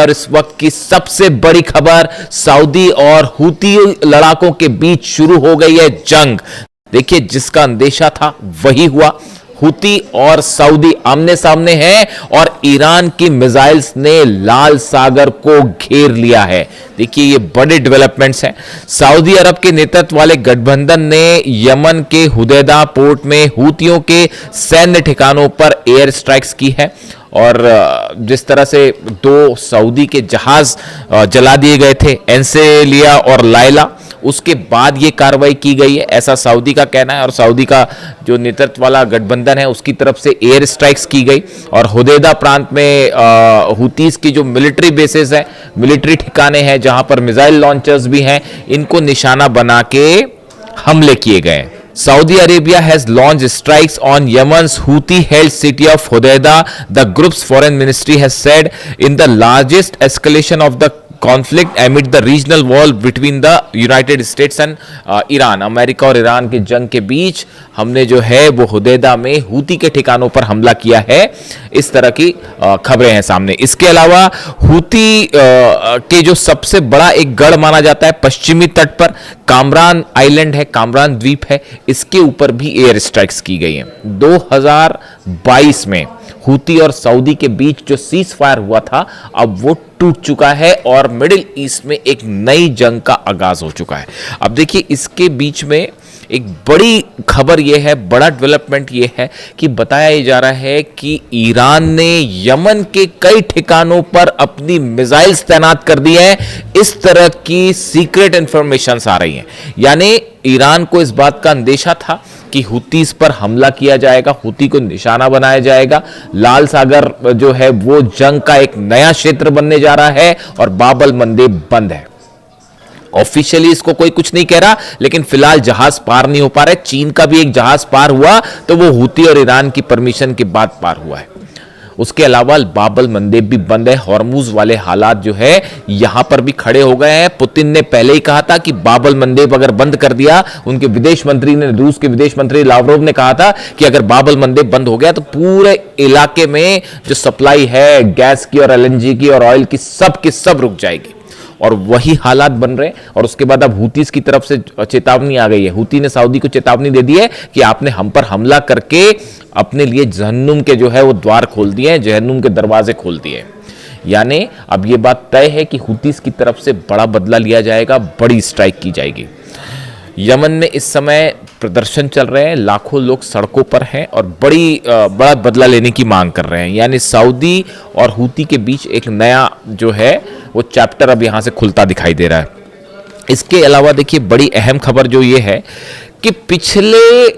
और इस वक्त की सबसे बड़ी खबर, सऊदी और हूती लड़ाकों के बीच शुरू हो गई है जंग। देखिए, जिसका अंदेशा था वही हुआ। हूती और सऊदी आमने सामने हैं और ईरान की मिसाइल्स ने लाल सागर को घेर लिया है। देखिए, ये बड़े डेवलपमेंट्स हैं। सऊदी अरब के नेतृत्व वाले गठबंधन ने यमन के हुदैदा पोर्ट में हूतियों के सैन्य ठिकानों पर एयर स्ट्राइक्स की है और जिस तरह से 2 सऊदी के जहाज जला दिए गए थे, एंसेलिया और लाइला, उसके बाद ये कार्रवाई की गई है, ऐसा सऊदी का कहना है। और सऊदी का जो नेतृत्व वाला गठबंधन है उसकी तरफ से एयर स्ट्राइक्स की गई और हुदैदा प्रांत में हूतीस की जो मिलिट्री बेसेस है, मिलिट्री ठिकाने हैं जहां पर मिसाइल लॉन्चर्स भी हैं, इनको निशाना बना के हमले किए गए। Saudi Arabia has launched strikes on Yemen's Houthi-held city of Hodeidah, the group's foreign ministry has said, in the largest escalation of the conflict amid the regional war between the United States and Iran। America और Iran के जंग के बीच हमने जो है वो Hudaydah में Houthi के ठिकानों पर हमला किया है, इस तरह की खबरें हैं सामने। इसके अलावा हूती के जो सबसे बड़ा एक गढ़ माना जाता है पश्चिमी तट पर, कामरान आइलैंड है, कामरान द्वीप है, इसके ऊपर भी एयर स्ट्राइक्स की गई हैं। 2022 में हूती और सऊदी के बीच जो सीज फायर हुआ था अब वो टूट चुका है और मिडिल ईस्ट में एक नई जंग का आगाज हो चुका है। अब देखिए, इसके बीच में एक बड़ी खबर यह है, बड़ा डेवलपमेंट यह है कि बताया जा रहा है कि ईरान ने यमन के कई ठिकानों पर अपनी मिसाइल्स तैनात कर दी हैं। इस तरह की सीक्रेट इंफॉर्मेशंस आ रही हैं, यानी ईरान को इस बात का अंदेशा था कि हूतीस पर हमला किया जाएगा, हूती को निशाना बनाया जाएगा। लाल सागर जो है वो जंग का एक नया क्षेत्र बनने जा रहा है और बाब-अल मंदेब बंद है। ऑफिशियली इसको कोई कुछ नहीं कह रहा, लेकिन फिलहाल जहाज पार नहीं हो पा रहे। चीन का भी एक जहाज पार हुआ तो वो हूती और ईरान की परमिशन के बाद पार हुआ है। उसके अलावा बाब-अल मंदेब भी बंद है। हॉर्मुज वाले हालात जो है यहां पर भी खड़े हो गए हैं। पुतिन ने पहले ही कहा था कि बाब-अल मंदेब अगर बंद कर दिया, उनके विदेश मंत्री ने, रूस के विदेश मंत्री लावरोव ने कहा था कि अगर बाब-अल मंदेब बंद हो गया तो पूरे इलाके में जो सप्लाई है गैस की और एलएनजी की और ऑयल की सब रुक जाएगी और वही हालात बन रहे हैं। और उसके बाद अब हूतीस की तरफ से चेतावनी आ गई है। हूती ने सऊदी को चेतावनी दे दी है कि आपने हम पर हमला करके अपने लिए जहन्नुम के जो है वो द्वार खोल दिए हैं, जहन्नुम के दरवाजे खोल दिए। यानी अब ये बात तय है कि हूतीस की तरफ से बड़ा बदला लिया जाएगा, बड़ी स्ट्राइक की जाएगी। यमन में इस समय प्रदर्शन चल रहे हैं, लाखों लोग सड़कों पर हैं और बड़ा बदला लेने की मांग कर रहे हैं। यानी सऊदी और हूती के बीच एक नया जो है वो चैप्टर अब यहां से खुलता दिखाई दे रहा है। इसके अलावा देखिए, बड़ी अहम खबर जो ये है कि पिछले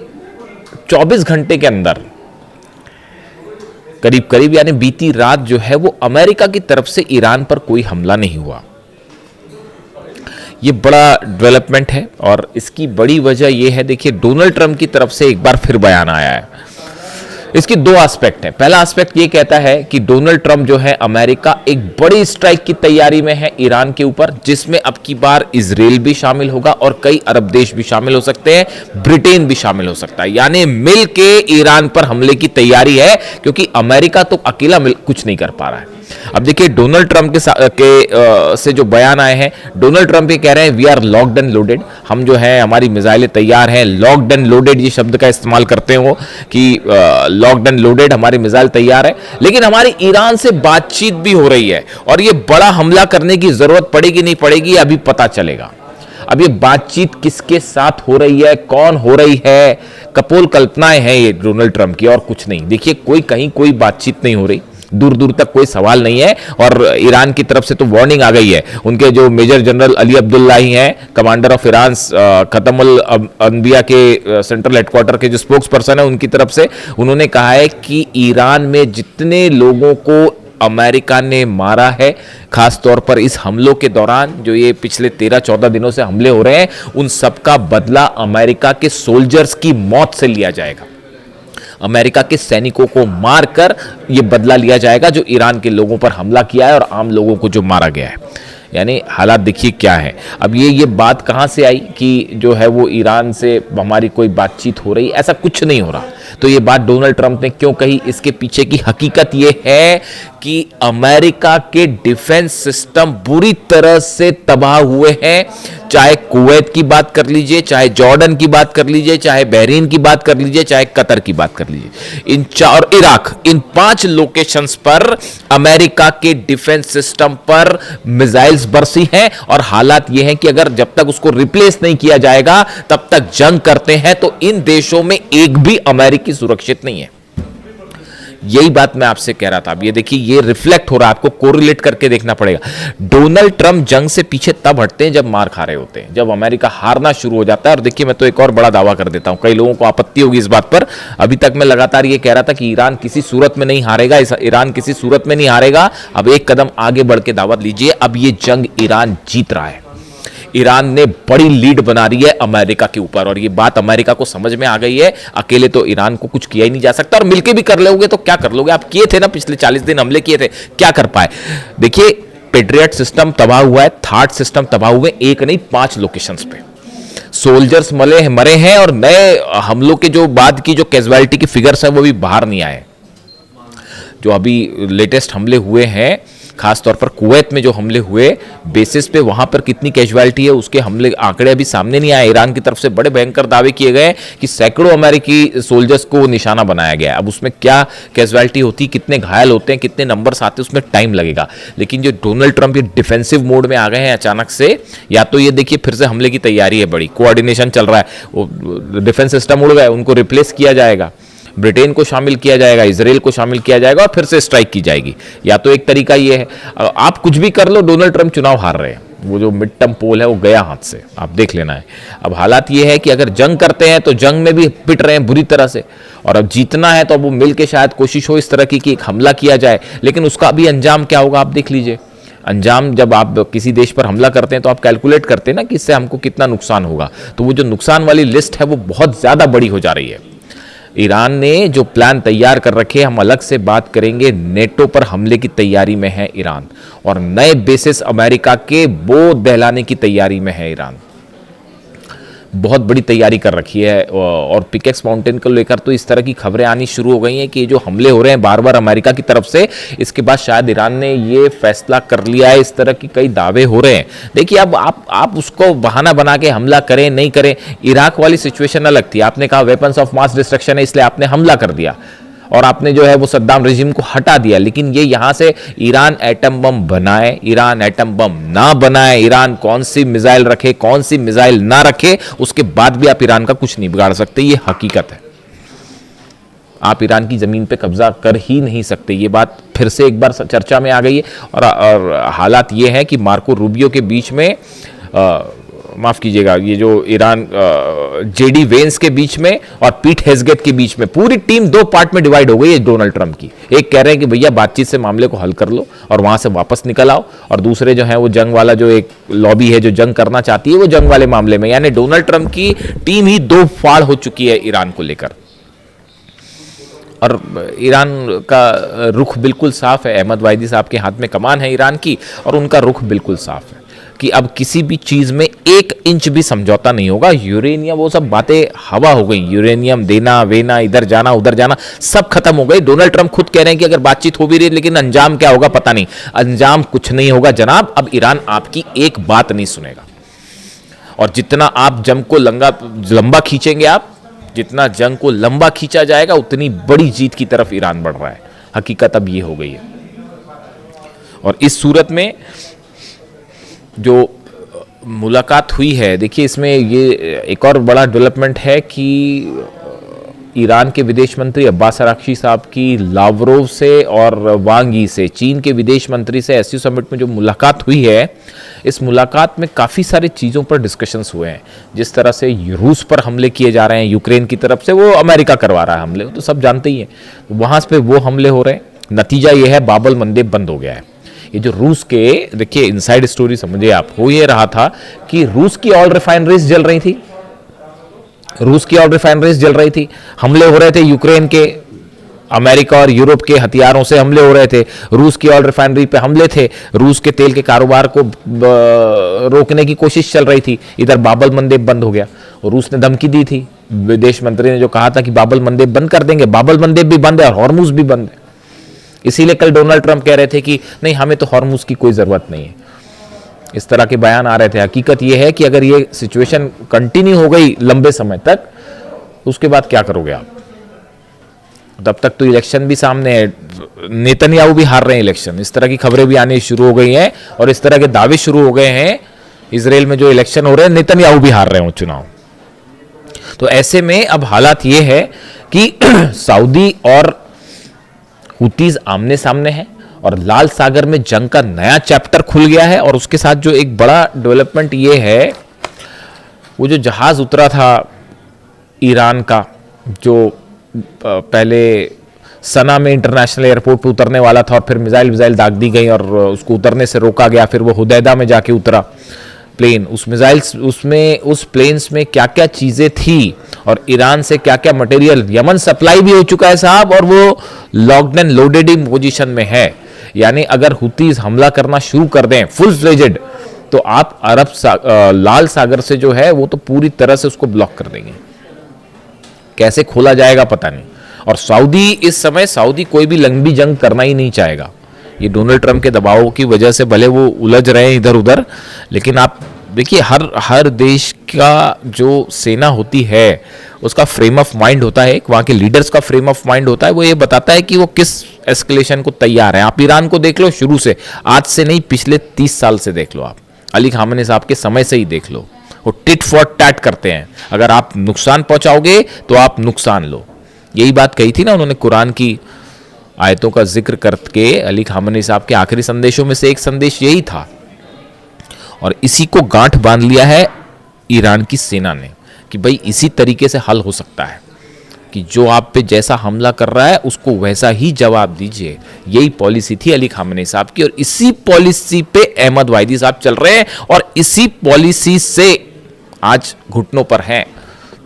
24 घंटे के अंदर करीब यानी बीती रात जो है वो अमेरिका की तरफ से ईरान पर कोई हमला नहीं हुआ। ये बड़ा डेवलपमेंट है और इसकी बड़ी वजह यह है, देखिए, डोनाल्ड ट्रंप की तरफ से एक बार फिर बयान आया है। इसके 2 एस्पेक्ट हैं। पहला एस्पेक्ट ये कहता है कि डोनाल्ड ट्रंप जो है, अमेरिका एक बड़ी स्ट्राइक की तैयारी में है ईरान के ऊपर, जिसमें अब की बार इजराइल भी शामिल होगा और कई अरब देश भी शामिल हो सकते हैं, ब्रिटेन भी शामिल हो सकता है। यानी मिल के ईरान पर हमले की तैयारी है, क्योंकि अमेरिका तो अकेला कुछ नहीं कर पा रहा है। अब देखिए, डोनाल्ड ट्रंप से जो बयान आए हैं, डोनाल्ड ट्रंप ये कह रहे हैं we are locked and loaded, हम जो है हमारी मिसाइलें तैयार हैं। लॉक्ड एंड लोडेड ये शब्द का इस्तेमाल करते हो कि लॉक्ड एंड लोडेड, हमारी मिसाइल तैयार है, लेकिन हमारी ईरान से बातचीत भी हो रही है और ये बड़ा हमला करने की जरूरत पड़ेगी नहीं पड़ेगी अभी पता चलेगा। अब ये बातचीत किसके साथ हो रही है, कौन हो रही है, कपोल कल्पनाएं हैं ये डोनाल्ड ट्रंप की और कुछ नहीं। देखिए, कोई बातचीत नहीं हो रही, दूर दूर तक कोई सवाल नहीं है और ईरान की तरफ से तो वार्निंग आ गई है। उनके जो मेजर जनरल अली अब्दुल्लाही हैं, कमांडर ऑफ ईरान, खतमुल अंबिया के सेंट्रल हेडक्वार्टर के जो स्पोक्स पर्सन है, उनकी तरफ से उन्होंने कहा है कि ईरान में जितने लोगों को अमेरिका ने मारा है, खास तौर पर इस हमलों के दौरान जो ये पिछले 13-14 दिनों से हमले हो रहे हैं, उन सबका बदला अमेरिका के सोल्जर्स की मौत से लिया जाएगा। अमेरिका के सैनिकों को मारकर यह बदला लिया जाएगा जो ईरान के लोगों पर हमला किया है और आम लोगों को जो मारा गया है। यानी हालात देखिए क्या है। अब ये बात कहां से आई कि जो है वो ईरान से हमारी कोई बातचीत हो रही, ऐसा कुछ नहीं हो रहा। तो ये बात डोनाल्ड ट्रंप ने क्यों कही, इसके पीछे की हकीकत ये है कि अमेरिका के डिफेंस सिस्टम बुरी तरह से तबाह हुए हैं। चाहे कुवैत की बात कर लीजिए, चाहे जॉर्डन की बात कर लीजिए, चाहे बहरीन की बात कर लीजिए, चाहे कतर की बात कर लीजिए, इन चार, इराक, इन 5 लोकेशंस पर अमेरिका के डिफेंस सिस्टम पर मिसाइल्स बरसी हैं। और हालात यह है कि अगर जब तक उसको रिप्लेस नहीं किया जाएगा तब तक जंग करते हैं, तो इन देशों में एक भी अमेरिकी सुरक्षित नहीं है। यही बात मैं आपसे कह रहा था। अब ये देखिए, ये रिफ्लेक्ट हो रहा है, आपको कोरिलेट करके देखना पड़ेगा। डोनाल्ड ट्रंप जंग से पीछे तब हटते हैं जब मार खा रहे होते हैं, जब अमेरिका हारना शुरू हो जाता है। और देखिए, मैं तो एक और बड़ा दावा कर देता हूं, कई लोगों को आपत्ति होगी इस बात पर। अभी तक मैं लगातार ये कह रहा था कि ईरान किसी सूरत में नहीं हारेगा, ईरान किसी सूरत में नहीं हारेगा। अब एक कदम आगे बढ़ के दावा लीजिए, अब ये जंग ईरान जीत रहा है। ईरान ने बड़ी लीड बना रही है अमेरिका के ऊपर, और ये बात अमेरिका को समझ में आ गई है। अकेले तो ईरान को कुछ किया ही नहीं जा सकता, और मिलके भी कर लोगे तो क्या कर लोगे। आप किए थे ना, पिछले 40 दिन हमले किए थे, क्या कर पाए। देखिए, पेट्रियट सिस्टम तबाह हुआ है, थार्ड सिस्टम तबाह हुए, एक नहीं 5 लोकेशंस पे सोल्जर्स मरे हैं, और नए हमलों के जो बाद की जो कैजुअलिटी की फिगर्स है वो भी बाहर नहीं आए। जो अभी लेटेस्ट हमले हुए हैं, खासतौर पर कुवैत में जो हमले हुए बेसिस पे, वहां पर कितनी कैजुअलिटी है उसके हमले आंकड़े अभी सामने नहीं आए। ईरान की तरफ से बड़े भयंकर दावे किए गए कि सैकड़ों अमेरिकी सोल्जर्स को निशाना बनाया गया। अब उसमें क्या कैजुअलिटी होती, कितने घायल होते हैं, कितने नंबर्स आते हैं, उसमें टाइम लगेगा। लेकिन जो डोनाल्ड ट्रंप ये डिफेंसिव मोड में आ गए हैं अचानक से, या तो ये देखिए फिर से हमले की तैयारी है, बड़ी कोऑर्डिनेशन चल रहा है, वो डिफेंस सिस्टम उड़ गए, उनको रिप्लेस किया जाएगा, ब्रिटेन को शामिल किया जाएगा, इजराइल को शामिल किया जाएगा, और फिर से स्ट्राइक की जाएगी। या तो एक तरीका ये है, आप कुछ भी कर लो, डोनाल्ड ट्रंप चुनाव हार रहे हैं। वो जो मिड टर्म पोल है वो गया हाथ से, आप देख लेना है। अब हालात ये है कि अगर जंग करते हैं तो जंग में भी पिट रहे हैं बुरी तरह से, और अब जीतना है तो अब वो मिल के शायद कोशिश हो इस तरह की कि एक हमला किया जाए। लेकिन उसका अभी अंजाम क्या होगा आप देख लीजिए। अंजाम, जब आप किसी देश पर हमला करते हैं तो आप कैलकुलेट करते हैं ना कि इससे हमको कितना नुकसान होगा। तो वो जो नुकसान वाली लिस्ट है वो बहुत ज्यादा बड़ी हो जा रही है। ईरान ने जो प्लान तैयार कर रखे, हम अलग से बात करेंगे, नेटो पर हमले की तैयारी में है ईरान, और नए बेसिस अमेरिका के वो दहलाने की तैयारी में है ईरान। बहुत बड़ी तैयारी कर रखी है। और पिकेक्स माउंटेन को लेकर तो इस तरह की खबरें आनी शुरू हो गई हैं कि ये जो हमले हो रहे हैं बार बार अमेरिका की तरफ से, इसके बाद शायद ईरान ने ये फैसला कर लिया है। इस तरह की कई दावे हो रहे हैं। देखिए, अब आप उसको बहाना बना के हमला करें नहीं करें, इराक वाली सिचुएशन अलग थी। आपने कहा वेपन्स ऑफ मास डिस्ट्रक्शन है, इसलिए आपने हमला कर दिया और आपने जो है वो सद्दाम रेजिम को हटा दिया। लेकिन ये यहां से ईरान एटम बम बनाए, ईरान एटम बम ना बनाए, ईरान कौन सी मिसाइल रखे, कौन सी मिसाइल ना रखे, उसके बाद भी आप ईरान का कुछ नहीं बिगाड़ सकते। ये हकीकत है। आप ईरान की जमीन पे कब्जा कर ही नहीं सकते। ये बात फिर से एक बार चर्चा में आ गई है। और हालात ये है कि मार्को रूबियो के बीच में, माफ कीजिएगा, ये जो ईरान जेडी वेंस के बीच में और पीट हेज़गेट के बीच में पूरी टीम 2 पार्ट में डिवाइड हो गई है डोनाल्ड ट्रंप की। एक कह रहे हैं कि भैया बातचीत से मामले को हल कर लो और वहां से वापस निकल आओ, और दूसरे जो है वो जंग वाला, जो एक लॉबी है जो जंग करना चाहती है वो जंग वाले मामले में। यानी डोनाल्ड ट्रंप की टीम ही 2 फाड़ हो चुकी है ईरान को लेकर। और ईरान का रुख बिल्कुल साफ है। अहमद वाहिदी साहब के हाथ में कमान है ईरान की, और उनका रुख बिल्कुल साफ है कि अब किसी भी चीज में 1 इंच भी समझौता नहीं होगा। यूरेनियम, वो सब बातें हवा हो गई। यूरेनियम देना वेना, इधर जाना उधर जाना, सब खत्म हो गई। डोनाल्ड ट्रंप खुद कह रहे हैं कि अगर बातचीत हो भी रही है, लेकिन अंजाम क्या होगा पता नहीं। अंजाम कुछ नहीं होगा जनाब। अब ईरान आपकी एक बात नहीं सुनेगा, और जितना आप जंग को लंबा खींचेंगे, आप जितना जंग को लंबा खींचा जाएगा, उतनी बड़ी जीत की तरफ ईरान बढ़ रहा है। हकीकत अब ये हो गई है। और इस सूरत में जो मुलाकात हुई है, देखिए इसमें ये एक और बड़ा डेवलपमेंट है कि ईरान के विदेश मंत्री अब्बास अराक्ची साहब की लावरोव से और वांग यी से, चीन के विदेश मंत्री से एससीओ समिट में जो मुलाकात हुई है, इस मुलाकात में काफ़ी सारी चीज़ों पर डिस्कशंस हुए हैं। जिस तरह से रूस पर हमले किए जा रहे हैं यूक्रेन की तरफ से, वो अमेरिका करवा रहा है हमले, तो सब जानते ही हैं। वहाँ पे वो हमले हो रहे हैं। नतीजा ये है बाबल मंदेब बंद हो गया है। ये जो रूस के, देखिए इनसाइड स्टोरी समझिए आप, हो ये रहा था कि रूस की ऑयल रिफाइनरीज जल रही थी, हमले हो रहे थे यूक्रेन के, अमेरिका और यूरोप के हथियारों से हमले हो रहे थे, रूस की ऑयल रिफाइनरी पे हमले थे, रूस के तेल के कारोबार को रोकने की कोशिश चल रही थी। इधर बाबल मंदेब बंद हो गया, और रूस ने धमकी दी थी विदेश मंत्री ने जो कहा था कि बाबल मंदेब बंद कर देंगे, बाबल मंदेब भी बंद है और हॉर्मुज भी बंद है। इसीलिए कल डोनाल्ड ट्रंप कह रहे थे कि नहीं, हमें तो हॉर्मुज की कोई जरूरत नहीं है। इस तरह के बयान आ रहे थे। हकीकत यह है कि अगर ये सिचुएशन कंटिन्यू हो गई लंबे समय तक, उसके बाद क्या करोगे आप? तब तक तो इलेक्शन भी सामने है, नेतन्याहू भी हार रहे हैं इलेक्शन, इस तरह की खबरें भी आनी शुरू हो गई हैं और इस तरह के दावे शुरू हो गए हैं। इजराइल में जो इलेक्शन हो रहे हैं, नेतन्याहू भी हार रहे हैं चुनाव। तो ऐसे में अब हालात ये है कि सऊदी और हुतीज आमने सामने हैं और लाल सागर में जंग का नया चैप्टर खुल गया है। और उसके साथ जो एक बड़ा डेवलपमेंट ये है, वो जो जहाज उतरा था ईरान का, जो पहले सना में इंटरनेशनल एयरपोर्ट पे उतरने वाला था और फिर मिसाइल दाग दी गई और उसको उतरने से रोका गया, फिर वो हुदैदा में जाके उतरा प्लेन। उस मिसाइल्स उसमें, उस प्लेन्स में क्या क्या चीजें थी और ईरान से क्या क्या मटेरियल, यमन सप्लाई भी हो चुका है साहब, और वो locked and loaded in position में है। यानी अगर हुतीज हमला करना शुरू कर दें फुल फ्लेजेड, तो आप लाल सागर से जो है वो तो पूरी तरह से उसको ब्लॉक कर देंगे। कैसे खोला जाएगा पता नहीं। और सऊदी इस समय, सऊदी कोई भी लंबी जंग करना ही नहीं चाहेगा। ये डोनाल्ड ट्रंप के दबाव की वजह से भले वो उलझ रहे हैं इधर उधर, लेकिन आप देखिए हर देश का जो सेना होती है उसका फ्रेम ऑफ माइंड होता है, वहाँ के लीडर्स का फ्रेम ऑफ माइंड होता है। वो ये बताता है कि वो किस एस्केलेशन को तैयार है। आप ईरान को देख लो शुरू से, आज से नहीं, पिछले 30 साल से देख लो, आप अली खामेनी साहब के समय से ही देख लो, वो टिट फॉर टैट करते हैं। अगर आप नुकसान पहुंचाओगे तो आप नुकसान लो। यही बात कही थी ना उन्होंने कुरान की आयतों का जिक्र करके। अली खामेनी साहब के आखिरी संदेशों में से एक संदेश यही था और इसी को गांठ बांध लिया है ईरान की सेना ने कि भाई इसी तरीके से हल हो सकता है कि जो आप पे जैसा हमला कर रहा है उसको वैसा ही जवाब दीजिए। यही पॉलिसी थी अली खामेनी साहब की और इसी पॉलिसी पे अहमद वाहिदी साहब चल रहे हैं और इसी पॉलिसी से आज घुटनों पर हैं।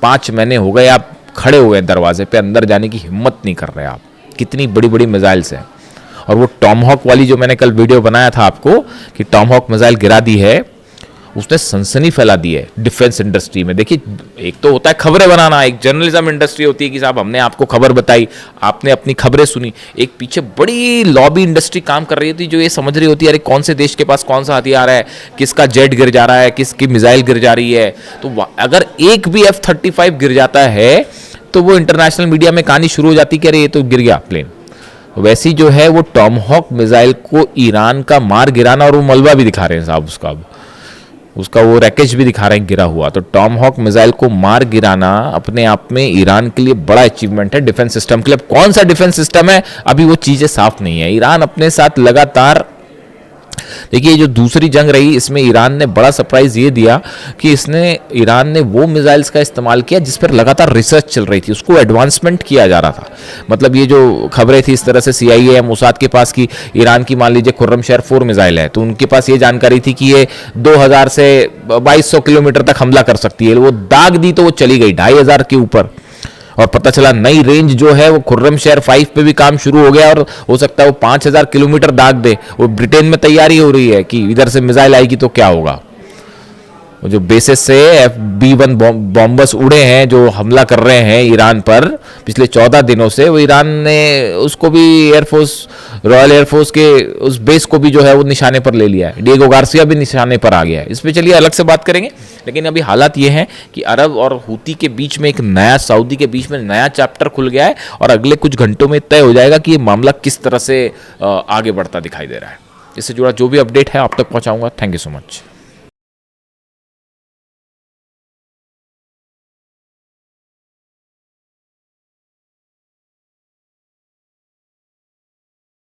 5 महीने हो गए आप खड़े हुए हैं दरवाजे पे, अंदर जाने की हिम्मत नहीं कर रहे आप। कितनी बड़ी बड़ी मिसाइल्स हैं। और वो टॉमहॉक वाली जो मैंने कल वीडियो बनाया था आपको कि टॉमहॉक मिसाइल गिरा दी है, उसने सनसनी फैला दी है डिफेंस इंडस्ट्री में। देखिए, एक तो होता है खबरें बनाना, एक जर्नलिज्म इंडस्ट्री होती है कि साहब हमने आपको खबर बताई, आपने अपनी खबरें सुनी। एक पीछे बड़ी लॉबी इंडस्ट्री काम कर रही होती जो ये समझ रही होती है अरे कौन से देश के पास कौन सा हथियार है, किसका जेट गिर जा रहा है, किसकी मिसाइल गिर जा रही है। तो अगर एक भी F-35 गिर जाता है तो वो इंटरनेशनल मीडिया में कहानी शुरू हो जाती कि अरे ये तो गिर गया प्लेन। वैसी जो है वो टॉमहॉक मिसाइल को ईरान का मार गिराना, और वो मलबा भी दिखा रहे हैं साहब उसका वो रैकेज भी दिखा रहे हैं गिरा हुआ। तो टॉमहॉक मिसाइल को मार गिराना अपने आप में ईरान के लिए बड़ा अचीवमेंट है डिफेंस सिस्टम के लिए। कौन सा डिफेंस सिस्टम है अभी वो चीजें साफ नहीं है। ईरान अपने साथ लगातार, देखिए जो दूसरी जंग रही इसमें ईरान ने बड़ा सरप्राइज ये दिया कि ईरान ने वो मिसाइल्स का इस्तेमाल किया जिस पर लगातार रिसर्च चल रही थी, उसको एडवांसमेंट किया जा रहा था। मतलब ये जो खबरें थी इस तरह से CIA या मोसाद के पास कि ईरान की मान लीजिए खुर्रमशहर 4 मिसाइल है, तो उनके पास ये जानकारी थी कि ये 2000 से 2200 किलोमीटर तक हमला कर सकती है। वो दाग दी तो वो चली गई 2500 के ऊपर, और पता चला नई रेंज जो है वो खुर्रमशहर 5 पे भी काम शुरू हो गया और हो सकता है वो 5000 किलोमीटर दाग दे। वो ब्रिटेन में तैयारी हो रही है कि इधर से मिसाइल आएगी तो क्या होगा। वो जो बेसिस से B-1 बॉम्बर्स उड़े हैं जो हमला कर रहे हैं ईरान पर पिछले 14 दिनों से, वो ईरान ने उसको भी एयरफोर्स, रॉयल एयरफोर्स के उस बेस को भी जो है वो निशाने पर ले लिया है। डिएगो गार्सिया भी निशाने पर आ गया है। इस पे चलिए अलग से बात करेंगे, लेकिन अभी हालात ये हैं कि अरब और हूती के बीच में एक नया, सऊदी के बीच में नया चैप्टर खुल गया है और अगले कुछ घंटों में तय हो जाएगा कि ये मामला किस तरह से आगे बढ़ता दिखाई दे रहा है। इससे जुड़ा जो भी अपडेट है आप तक पहुंचाऊंगा। Thank you so much.